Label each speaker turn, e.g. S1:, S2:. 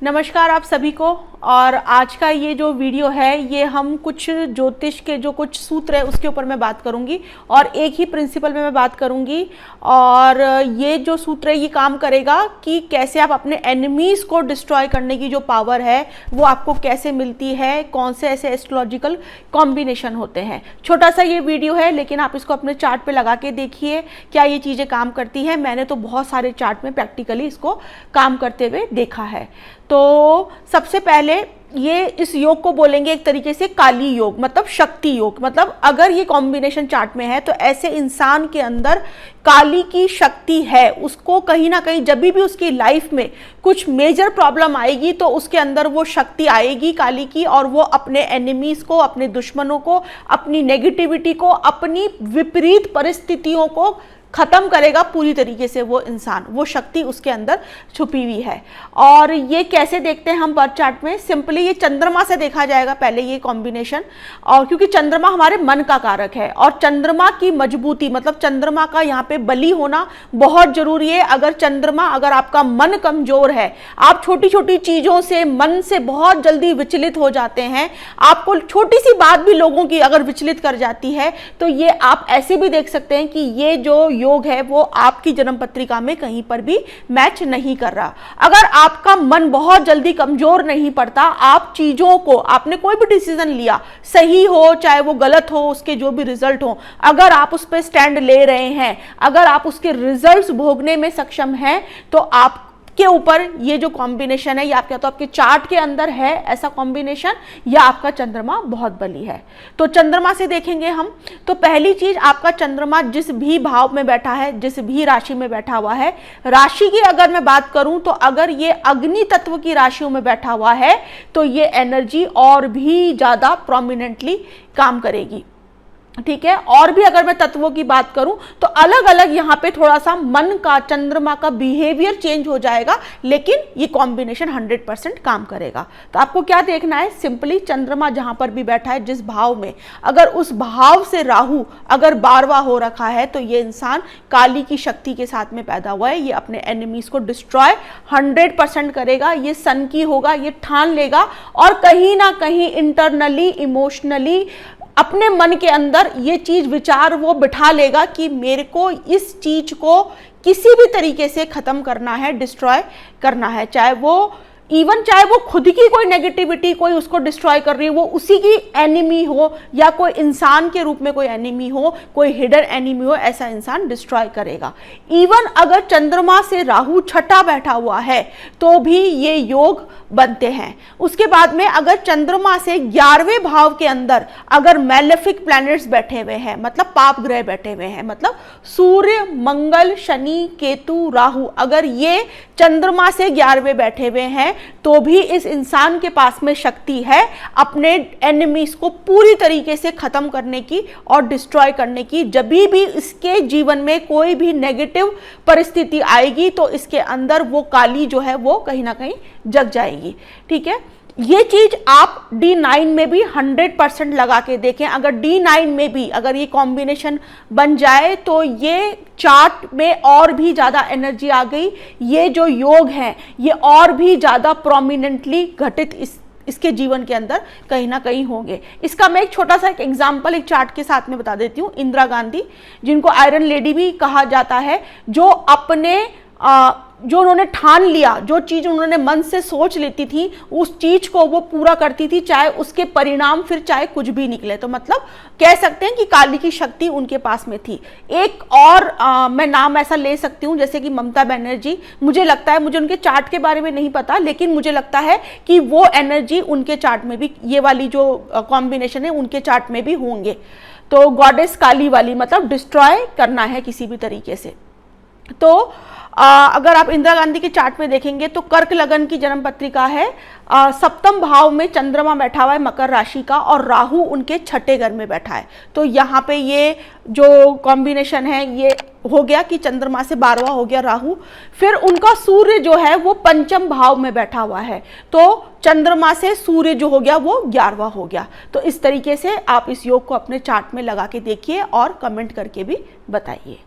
S1: नमस्कार आप सभी को। और आज का ये जो वीडियो है ये हम कुछ ज्योतिष के जो कुछ सूत्र है उसके ऊपर मैं बात करूंगी और एक ही प्रिंसिपल में मैं बात करूंगी। और ये जो सूत्र है ये काम करेगा कि कैसे आप अपने एनिमीज को डिस्ट्रॉय करने की जो पावर है वो आपको कैसे मिलती है, कौन से ऐसे एस्ट्रोलॉजिकल कॉम्बिनेशन होते हैं। छोटा सा ये वीडियो है लेकिन आप इसको अपने चार्ट पे लगा के देखिए क्या ये चीज़ें काम करती है। मैंने तो बहुत सारे चार्ट में प्रैक्टिकली इसको काम करते हुए देखा है। तो सबसे पहले ये इस योग को बोलेंगे एक तरीके से काली योग, मतलब शक्ति योग। मतलब अगर ये कॉम्बिनेशन चार्ट में है तो ऐसे इंसान के अंदर काली की शक्ति है। उसको कहीं ना कहीं जब भी उसकी लाइफ में कुछ मेजर प्रॉब्लम आएगी तो उसके अंदर वो शक्ति आएगी काली की, और वो अपने एनिमीज को, अपने दुश्मनों को, अपनी नेगेटिविटी को, अपनी विपरीत परिस्थितियों को खत्म करेगा पूरी तरीके से। वो इंसान, वो शक्ति उसके अंदर छुपी हुई है। और ये कैसे देखते हैं हम बर्थ चार्ट में? सिंपली ये चंद्रमा से देखा जाएगा पहले ये कॉम्बिनेशन। और क्योंकि चंद्रमा हमारे मन का कारक है और चंद्रमा की मजबूती, मतलब चंद्रमा का यहाँ पे बली होना बहुत जरूरी है। अगर आपका मन कमजोर है, आप छोटी छोटी चीजों से, मन से बहुत जल्दी विचलित हो जाते हैं, आपको छोटी सी बात भी लोगों की अगर विचलित कर जाती है, तो ये आप ऐसे भी देख सकते हैं कि ये जो योग है वो आपकी जन्म पत्रिका में कहीं पर भी मैच नहीं कर रहा। अगर आपका मन बहुत जल्दी कमजोर नहीं पड़ता, आप चीजों को, आपने कोई भी डिसीजन लिया, सही हो चाहे वो गलत हो, उसके जो भी रिजल्ट हो, अगर आप उस पर स्टैंड ले रहे हैं, अगर आप उसके रिजल्ट्स भोगने में सक्षम हैं, तो आप के ऊपर ये जो कॉम्बिनेशन है, या आप क्या तो आपके चार्ट के अंदर है ऐसा कॉम्बिनेशन, या आपका चंद्रमा बहुत बली है। तो चंद्रमा से देखेंगे हम। तो पहली चीज, आपका चंद्रमा जिस भी भाव में बैठा है, जिस भी राशि में बैठा हुआ है, राशि की अगर मैं बात करूं तो अगर ये अग्नि तत्व की राशियों में बैठा हुआ है तो ये एनर्जी और भी ज्यादा प्रोमिनेंटली काम करेगी। ठीक है। और भी अगर मैं तत्वों की बात करूं तो अलग अलग यहां पे थोड़ा सा मन का, चंद्रमा का बिहेवियर चेंज हो जाएगा, लेकिन ये कॉम्बिनेशन 100% काम करेगा। तो आपको क्या देखना है? सिंपली चंद्रमा जहां पर भी बैठा है, जिस भाव में, अगर उस भाव से राहु अगर 12वां हो रखा है तो ये इंसान काली की शक्ति के साथ में पैदा हुआ है। ये अपने एनिमीज को डिस्ट्रॉय 100% करेगा। ये सन की होगा, ये ठान लेगा और कहीं ना कहीं इंटरनली, इमोशनली अपने मन के अंदर ये चीज, विचार वो बिठा लेगा कि मेरे को इस चीज को किसी भी तरीके से खत्म करना है, डिस्ट्रॉय करना है। चाहे वो खुद की कोई नेगेटिविटी कोई उसको डिस्ट्रॉय कर रही है, वो उसी की एनिमी हो, या कोई इंसान के रूप में कोई एनिमी हो, कोई हिडन एनिमी हो, ऐसा इंसान डिस्ट्रॉय करेगा। इवन अगर चंद्रमा से राहु छठा बैठा हुआ है तो भी ये योग बनते हैं। उसके बाद में अगर चंद्रमा से 11वें भाव के अंदर अगर मैलेफिक प्लैनेट्स बैठे हुए हैं, मतलब पाप ग्रह बैठे हुए हैं, मतलब सूर्य, मंगल, शनि, केतु, राहु, अगर ये चंद्रमा से 11वें बैठे हुए हैं तो भी इस इंसान के पास में शक्ति है अपने एनिमीज को पूरी तरीके से खत्म करने की और डिस्ट्रॉय करने की। जब भी इसके जीवन में कोई भी नेगेटिव परिस्थिति आएगी तो इसके अंदर वो काली जो है वो कहीं ना कहीं जग जाएगी। ठीक है। ये चीज आप D9 में भी 100% लगा के देखें। अगर D9 में भी अगर ये कॉम्बिनेशन बन जाए तो ये चार्ट में और भी ज्यादा एनर्जी आ गई। ये जो योग है ये और भी ज्यादा प्रोमिनेंटली घटित इसके जीवन के अंदर कहीं ना कहीं होंगे। इसका मैं एक छोटा सा एग्जांपल एक चार्ट के साथ में बता देती हूँ। इंदिरा गांधी, जिनको आयरन लेडी भी कहा जाता है, जो उन्होंने ठान लिया, जो चीज उन्होंने मन से सोच लेती थी उस चीज को वो पूरा करती थी, चाहे उसके परिणाम फिर चाहे कुछ भी निकले। तो मतलब कह सकते हैं कि काली की शक्ति उनके पास में थी। एक और मैं नाम ऐसा ले सकती हूँ जैसे कि ममता बनर्जी। मुझे लगता है, मुझे उनके चार्ट के बारे में नहीं पता, लेकिन मुझे लगता है कि वो एनर्जी उनके चार्ट में भी, ये वाली जो कॉम्बिनेशन है उनके चार्ट में भी होंगे। तो गॉडेस काली वाली, मतलब डिस्ट्रॉय करना है किसी भी तरीके से। तो अगर आप इंदिरा गांधी के चार्ट में देखेंगे तो कर्क लगन की जन्म पत्रिका है। 7वें भाव में चंद्रमा बैठा हुआ है मकर राशि का और राहु उनके छठे घर में बैठा है। तो यहाँ पे ये जो कॉम्बिनेशन है ये हो गया कि चंद्रमा से 12वां हो गया राहु। फिर उनका सूर्य जो है वो 5वें भाव में बैठा हुआ है, तो चंद्रमा से सूर्य जो हो गया वो 11वां हो गया। तो इस तरीके से आप इस योग को अपने चार्ट में लगा के देखिए और कमेंट करके भी बताइए।